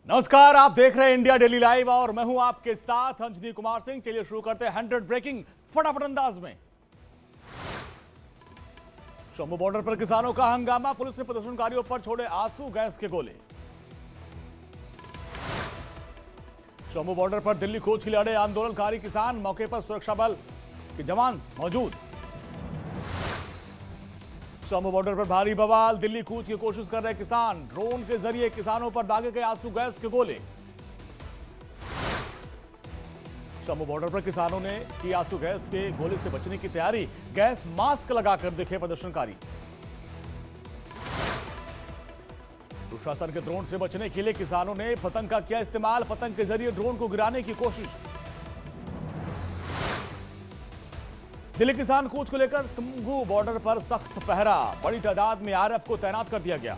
नमस्कार, आप देख रहे हैं इंडिया डेली लाइव और मैं हूं आपके साथ अंजनी कुमार सिंह। चलिए शुरू करते हैं 100 ब्रेकिंग फटाफट अंदाज में। जम्मू बॉर्डर पर किसानों का हंगामा, पुलिस ने प्रदर्शनकारियों पर छोड़े आंसू गैस के गोले। जम्मू बॉर्डर पर दिल्ली कूच के लिए अड़े आंदोलनकारी किसान, मौके पर सुरक्षा बल के जवान मौजूद। जम्मू बॉर्डर पर भारी बवाल, दिल्ली कूच की कोशिश कर रहे किसान, ड्रोन के जरिए किसानों पर दागे गए आंसू गैस के गोले। जम्मू बॉर्डर पर किसानों ने की आंसू गैस के गोले से बचने की तैयारी, गैस मास्क लगाकर दिखे प्रदर्शनकारी। प्रशासन के ड्रोन से बचने के लिए किसानों ने पतंग का किया इस्तेमाल, पतंग के जरिए ड्रोन को गिराने की कोशिश। दिल्ली किसान कूच को लेकर जम्मू बॉर्डर पर सख्त पहरा, बड़ी तादाद में आरएफ को तैनात कर दिया गया।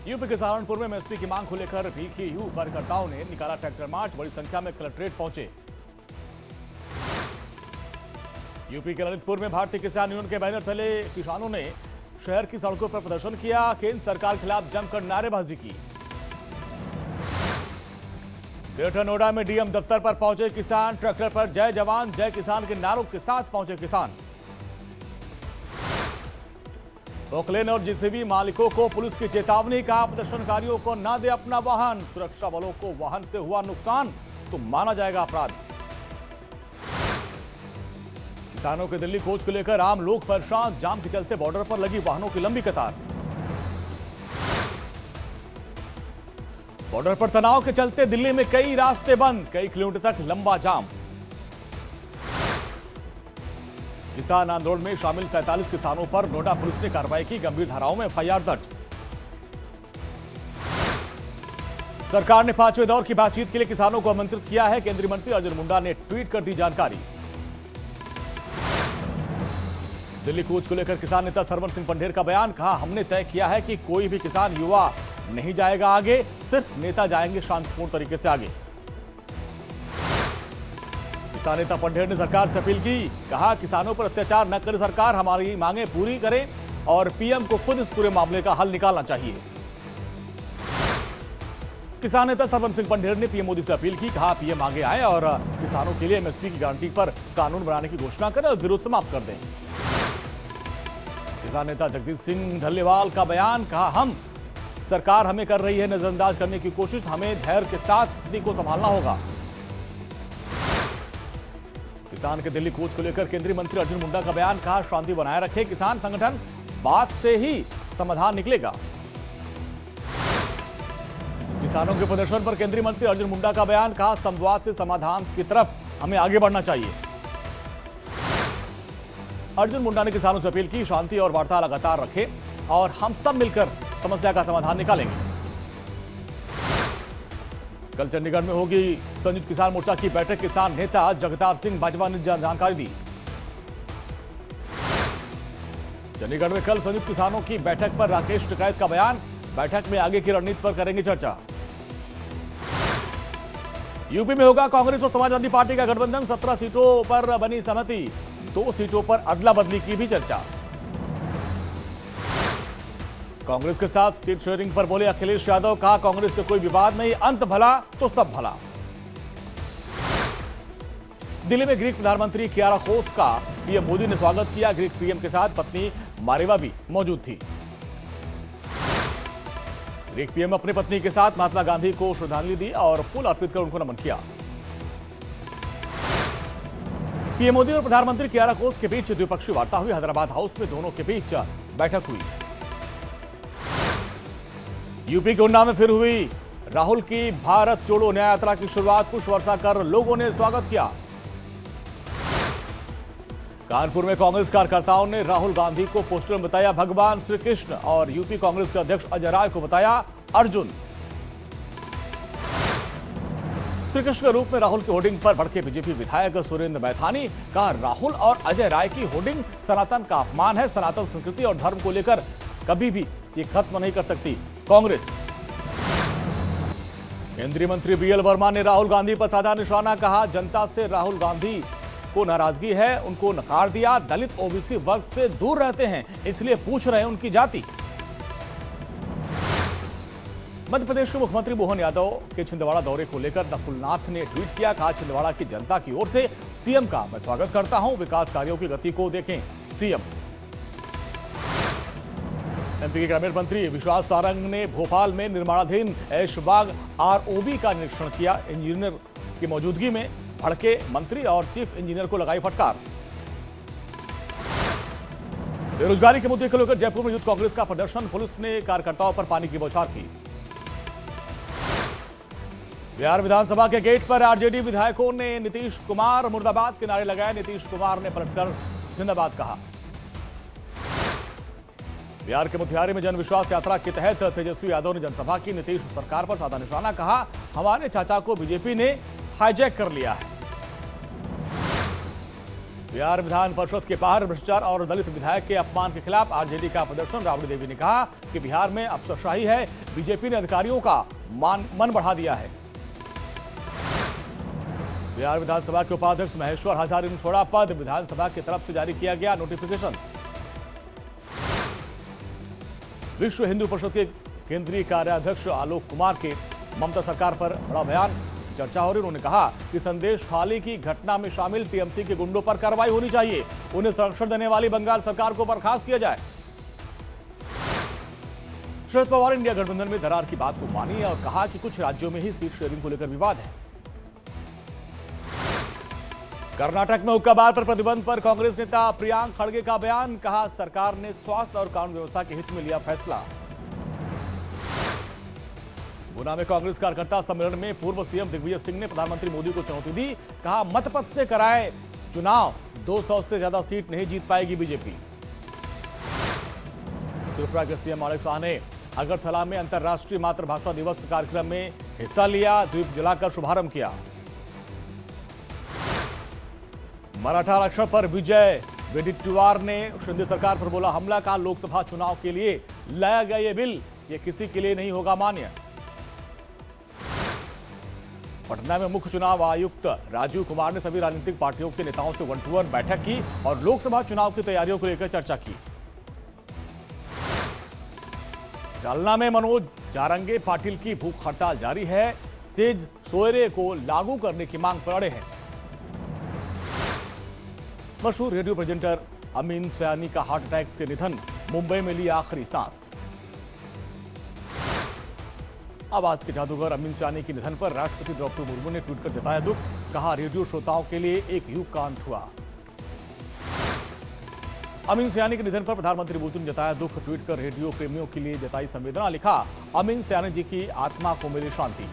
यूपी के सहारनपुर में एमएसपी की मांग को लेकर बीकेयू कार्यकर्ताओं ने निकाला ट्रैक्टर मार्च, बड़ी संख्या में कलेक्ट्रेट पहुंचे। यूपी के ललितपुर में भारतीय किसान यूनियन के बैनर तले किसानों ने शहर की सड़कों पर प्रदर्शन किया, केंद्र सरकार के खिलाफ जमकर नारेबाजी की। ग्रेटर नोएडा में डीएम दफ्तर पर पहुंचे किसान, ट्रैक्टर पर जय जवान जय किसान के नारों के साथ पहुंचे किसान। पोकलेन और जेसीबी मालिकों को पुलिस की चेतावनी, कहा प्रदर्शनकारियों को न दे अपना वाहन, सुरक्षा बलों को वाहन से हुआ नुकसान तो माना जाएगा अपराध। किसानों के दिल्ली कूच को लेकर आम लोग परेशान, जाम के चलते बॉर्डर पर लगी वाहनों की लंबी कतार। बॉर्डर पर तनाव के चलते दिल्ली में कई रास्ते बंद, कई किलोमीटर तक लंबा जाम। किसान आंदोलन में शामिल 47 किसानों पर नोएडा पुलिस ने कार्रवाई की, गंभीर धाराओं में एफआईआर दर्ज। सरकार ने 5वें दौर की बातचीत के लिए किसानों को आमंत्रित किया है, केंद्रीय मंत्री अर्जुन मुंडा ने ट्वीट कर दी जानकारी। दिल्ली कूच को लेकर किसान नेता सरवन सिंह पंढेर का बयान, कहा हमने तय किया है कि कोई भी किसान युवा नहीं जाएगा आगे, सिर्फ नेता जाएंगे शांतिपूर्ण तरीके से आगे। किसान नेता पंढेर ने सरकार से अपील की, कहा किसानों पर अत्याचार न करे सरकार, हमारी मांगे पूरी करे और पीएम को खुद इस पूरे मामले का हल निकालना चाहिए। किसान नेता सरवन सिंह पंढेर ने पीएम मोदी से अपील की, कहा पीएम आगे आए और किसानों के लिए एमएसपी की गारंटी पर कानून बनाने की घोषणा करें और विरोध समाप्त कर दें। किसान नेता जगदीश सिंह ढल्लेवाल का बयान, कहा हम सरकार हमें कर रही है नजरअंदाज करने की कोशिश, हमें धैर्य के साथ स्थिति को संभालना होगा। किसान के दिल्ली कूच को लेकर केंद्रीय मंत्री अर्जुन मुंडा का बयान, कहा शांति बनाए रखे किसान संगठन, बात से ही समाधान निकलेगा। किसानों के प्रदर्शन पर केंद्रीय मंत्री अर्जुन मुंडा का बयान, कहा संवाद से समाधान की तरफ हमें आगे बढ़ना चाहिए। अर्जुन मुंडा ने किसानों से अपील की, शांति और वार्ता लगातार रखें और हम सब मिलकर समस्या का समाधान निकालेंगे। कल चंडीगढ़ में होगी संयुक्त किसान मोर्चा की बैठक, किसान नेता जगतार सिंह बाजवा ने जानकारी दी। चंडीगढ़ में कल संयुक्त किसानों की बैठक पर राकेश टिकैत का बयान, बैठक में आगे की रणनीति पर करेंगे चर्चा। यूपी में होगा कांग्रेस और समाजवादी पार्टी का गठबंधन, 17 सीटों पर बनी सहमति, 2 सीटों पर अदला बदली की भी चर्चा। कांग्रेस के साथ सीट शेयरिंग पर बोले अखिलेश यादव, कहा कांग्रेस से कोई विवाद नहीं, अंत भला तो सब भला। दिल्ली में ग्रीक प्रधानमंत्री कियाराकोस का पीएम मोदी ने स्वागत किया, ग्रीक पीएम के साथ पत्नी मारिवा भी मौजूद थी। ग्रीक पीएम अपनी पत्नी के साथ महात्मा गांधी को श्रद्धांजलि दी और फूल अर्पित कर उनको नमन किया। पीएम मोदी और प्रधानमंत्री कियाराकोस के बीच द्विपक्षीय वार्ता हुई, हैदराबाद हाउस में दोनों के बीच बैठक हुई। यूपी के उन्नाव में फिर हुई राहुल की भारत जोड़ो न्याय यात्रा की शुरुआत, पुष्प वर्षा कर लोगों ने स्वागत किया। कानपुर में कांग्रेस कार्यकर्ताओं ने राहुल गांधी को पोस्टर में बताया भगवान श्री कृष्ण और यूपी कांग्रेस के अध्यक्ष अजय राय को बताया अर्जुन। श्री कृष्ण के रूप में राहुल की होर्डिंग पर भड़के बीजेपी विधायक सुरेंद्र मैथानी, कहा राहुल और अजय राय की होर्डिंग सनातन का अपमान है, सनातन संस्कृति और धर्म को लेकर कभी भी ये खत्म नहीं कर सकती कांग्रेस। केंद्रीय मंत्री बीएल वर्मा ने राहुल गांधी पर साधा निशाना, कहा जनता से राहुल गांधी को नाराजगी है, उनको नकार दिया, दलित ओबीसी वर्ग से दूर रहते हैं इसलिए पूछ रहे हैं उनकी जाति। मध्य प्रदेश के मुख्यमंत्री मोहन यादव के छिंदवाड़ा दौरे को लेकर नकुलनाथ ने ट्वीट किया, कहा छिंदवाड़ा की जनता की ओर से सीएम का मैं स्वागत करता हूं, विकास कार्यों की गति को देखें सीएम। एमपी के ग्रामीण मंत्री विश्वास सारंग ने भोपाल में निर्माणाधीन ऐशबाग आरओबी का निरीक्षण किया। इंजीनियर की मौजूदगी में भड़के मंत्री और चीफ इंजीनियर को लगाई फटकार। बेरोजगारी के मुद्दे को लेकर जयपुर में यूथ कांग्रेस का प्रदर्शन, पुलिस ने कार्यकर्ताओं पर पानी की बौछार की। बिहार विधानसभा के गेट पर आरजेडी विधायकों ने नीतीश कुमार मुर्दाबाद के नारे लगाए। नीतीश कुमार ने पलटकर जिंदाबाद कहा। बिहार के मोतिहारी में जनविश्वास यात्रा के तहत तेजस्वी यादव ने जनसभा की। नीतीश सरकार पर साधा निशाना, कहा हमारे चाचा को बीजेपी ने हाईजैक कर लिया है। बिहार विधान परिषद के बाहर भ्रष्टाचार और दलित विधायक के अपमान के खिलाफ आरजेडी का प्रदर्शन। राबड़ी देवी ने कहा कि बिहार में अफसरशाही है, बीजेपी ने अधिकारियों का मन बढ़ा दिया है। बिहार विधानसभा के उपाध्यक्ष महेश्वर हजारी ने छोड़ा पद, विधानसभा की तरफ से जारी किया गया नोटिफिकेशन। विश्व हिंदू परिषद के केंद्रीय कार्याध्यक्ष आलोक कुमार के ममता सरकार पर बड़ा बयान, चर्चा हो रही। उन्होंने कहा कि संदेश खाली की घटना में शामिल टीएमसी के गुंडों पर कार्रवाई होनी चाहिए, उन्हें संरक्षण देने वाली बंगाल सरकार को बर्खास्त किया जाए। शरद पवार इंडिया गठबंधन में दरार की बात को मानी और कहा कि कुछ राज्यों में ही सीट शेयरिंग को लेकर विवाद है। कर्नाटक में हुक्काबार पर प्रतिबंध पर कांग्रेस नेता प्रियांक खड़गे का बयान, कहा सरकार ने स्वास्थ्य और कानून व्यवस्था के हित में लिया फैसला। गुना में कांग्रेस कार्यकर्ता सम्मेलन में पूर्व सीएम दिग्विजय सिंह ने प्रधानमंत्री मोदी को चुनौती दी, कहा मतपथ से कराए चुनाव, 200 से ज्यादा सीट नहीं जीत पाएगी बीजेपी। त्रिपुरा के सीएम माणिक साह ने अगरतला में अंतर्राष्ट्रीय मातृभाषा दिवस कार्यक्रम में हिस्सा लिया, दीप जलाकर शुभारंभ किया। मराठा आरक्षण पर विजय वेडेट्टीवार ने शिंदे सरकार पर बोला हमला, का लोकसभा चुनाव के लिए लाया गया ये बिल ये किसी के लिए नहीं होगा मान्य। पटना में मुख्य चुनाव आयुक्त राजीव कुमार ने सभी राजनीतिक पार्टियों के नेताओं से 1-to-1 बैठक की और लोकसभा चुनाव की तैयारियों को लेकर चर्चा की। जालना में मनोज जारंगे पाटिल की भूख हड़ताल जारी है, सेज सोयरे को लागू करने की मांग पर अड़े हैं। मशहूर रेडियो प्रेजेंटर अमीन सयानी का हार्ट अटैक से निधन, मुंबई में ली आखिरी सांस। आवाज के जादूगर अमीन सयानी के निधन पर राष्ट्रपति द्रौपदी मुर्मू ने ट्वीट कर जताया दुख, कहा रेडियो श्रोताओं के लिए एक युग का अंत हुआ। अमीन सयानी के निधन पर प्रधानमंत्री मोदी ने जताया दुख, ट्वीट कर रेडियो प्रेमियों के लिए जताई संवेदना, लिखा अमीन सयानी जी की आत्मा को मिले शांति।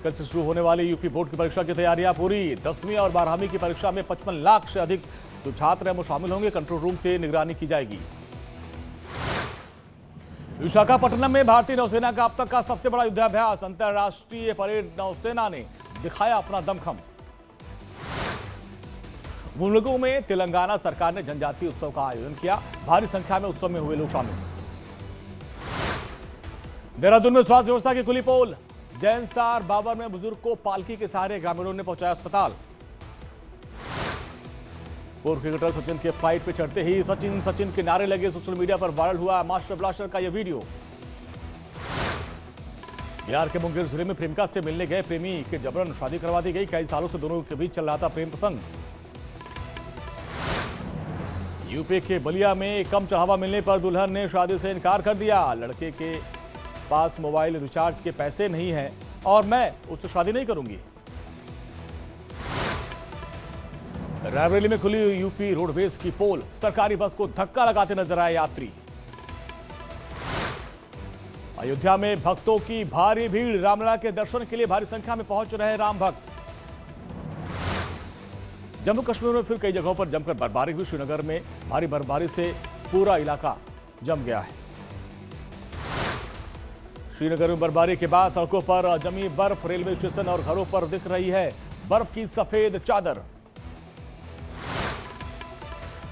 कल से शुरू होने वाली यूपी बोर्ड की परीक्षा की तैयारियां पूरी, 10वीं और 12वीं की परीक्षा में 55 लाख से अधिक जो छात्र हैं वो शामिल होंगे, कंट्रोल रूम से निगरानी की जाएगी। विशाखापट्टनम में भारतीय नौसेना का अब तक का सबसे बड़ा युद्धाभ्यास, अंतरराष्ट्रीय परेड नौसेना ने दिखाया अपना दमखम। मुलुगु में तेलंगाना सरकार ने जनजातीय उत्सव का आयोजन किया, भारी संख्या में उत्सव में हुए लोग शामिल। देहरादून में स्वास्थ्य व्यवस्था की खुली पोल, जैनसार बाबर में बुजुर्ग को पालकी के सहारे ग्रामीणों ने पहुंचाया अस्पताल। पूर्व क्रिकेटर सचिन के फ्लाइट पे चढ़ते ही सचिन सचिन के नारे लगे, सोशल मीडिया पर वायरल हुआ मास्टर ब्लास्टर का यह वीडियो। बिहार के मुंगेर जिले में प्रेमिका से मिलने गए प्रेमी के जबरन शादी करवा दी गई, कई सालों से दोनों के बीच चल रहा था प्रेम प्रसंग। यूपी के बलिया में कम चढ़ावा मिलने पर दुल्हन ने शादी से इनकार कर दिया, लड़के के पास मोबाइल रिचार्ज के पैसे नहीं हैं और मैं उससे शादी नहीं करूंगी। रायबरेली में खुली यूपी रोडवेज की पोल, सरकारी बस को धक्का लगाते नजर आए यात्री। अयोध्या में भक्तों की भारी भीड़, रामलला के दर्शन के लिए भारी संख्या में पहुंच रहे राम भक्त। जम्मू कश्मीर में फिर कई जगहों पर जमकर बर्फबारी हुई, श्रीनगर में भारी बर्फबारी से पूरा इलाका जम गया है। श्रीनगर में बर्फबारी के बाद सड़कों पर जमी बर्फ, रेलवे स्टेशन और घरों पर दिख रही है बर्फ की सफेद चादर।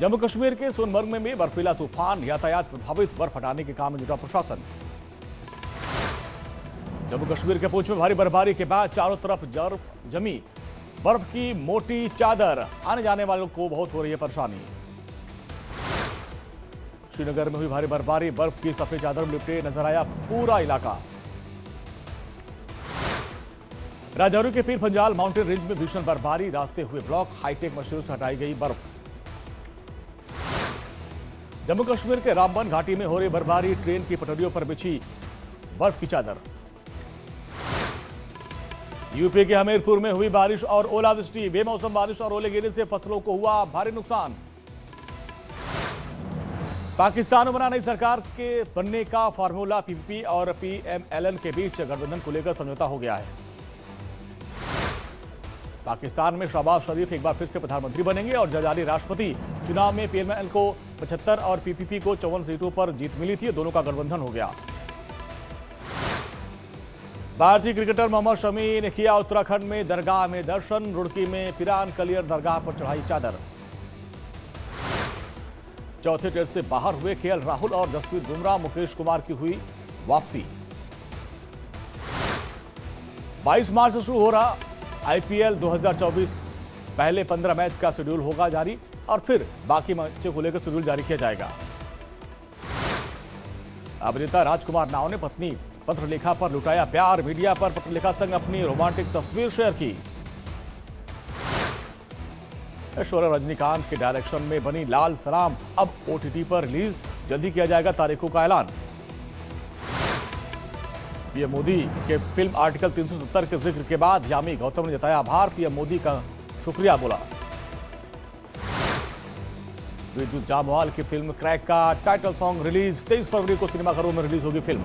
जम्मू कश्मीर के सोनमर्ग में भी बर्फीला तूफान, यातायात प्रभावित, बर्फ हटाने के काम में जुटा प्रशासन। जम्मू कश्मीर के पूंछ में भारी बर्फबारी के बाद चारों तरफ जमी बर्फ की मोटी चादर, आने जाने वालों को बहुत हो रही है परेशानी। श्रीनगर में हुई भारी बर्फबारी, बर्फ की सफेद चादर में लिपटे नजर आया पूरा इलाका। राजौरी के पीर पंजाल माउंटेन रेंज में भीषण बर्फबारी, रास्ते हुए ब्लॉक, हाईटेक मशीनों से हटाई गई बर्फ। जम्मू कश्मीर के रामबन घाटी में हो रही बर्फबारी, ट्रेन की पटरियों पर बिछी बर्फ की चादर। यूपी के हमीरपुर में हुई बारिश और ओलावृष्टि, बेमौसम बारिश और ओले गिरने से फसलों को हुआ भारी नुकसान। पाकिस्तान में बना नई सरकार के बनने का फार्मूला, पीपीपी और पीएमएलएन के बीच गठबंधन को लेकर समझौता हो गया है। पाकिस्तान में शहबाज शरीफ एक बार फिर से प्रधानमंत्री बनेंगे और जजाली राष्ट्रपति चुनाव में पीएमएल को 75 और पीपीपी को 54 सीटों पर जीत मिली थी। दोनों का गठबंधन हो गया। भारतीय क्रिकेटर मोहम्मद शमी ने किया उत्तराखंड में दरगाह में दर्शन, रुड़की में पिरान कलियर दरगाह पर चढ़ाई चादर। चौथे टेस्ट से बाहर हुए केएल राहुल और जसप्रीत बुमराह, मुकेश कुमार की हुई वापसी। 22 मार्च से शुरू हो रहा आईपीएल 2024, पहले 15 मैच का शेड्यूल होगा जारी और फिर बाकी मैचों को लेकर शेड्यूल जारी किया जाएगा। अभिनेता राजकुमार नाव ने पत्नी पत्रलेखा पर लुटाया प्यार, मीडिया पर पत्रलेखा संग अपनी रोमांटिक तस्वीर शेयर की। ऐश्वर्या रजनीकांत के डायरेक्शन में बनी लाल सलाम अब ओटीटी पर रिलीज, जल्दी किया जाएगा तारीखों का ऐलान। पीएम मोदी के फिल्म आर्टिकल 370 के जिक्र के बाद यामी गौतम ने जताया आभार, पीएम मोदी का शुक्रिया बोला। विद्युत जामवाल की फिल्म क्रैक का टाइटल सॉन्ग रिलीज, 23 फरवरी को सिनेमाघरों में रिलीज होगी फिल्म।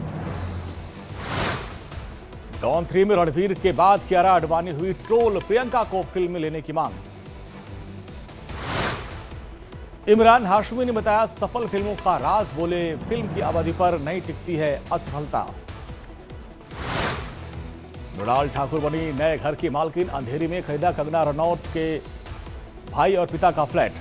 डॉन 3 में रणवीर के बाद कियारा आडवाणी हुई ट्रोल, प्रियंका को फिल्म में लेने की मांग। इमरान हाशमी ने बताया सफल फिल्मों का राज, बोले फिल्म की अवधि पर नहीं टिकती है असफलता। मृणाल ठाकुर बनी नए घर की मालकिन, अंधेरी में खरीदा कंगना रनौत के भाई और पिता का फ्लैट।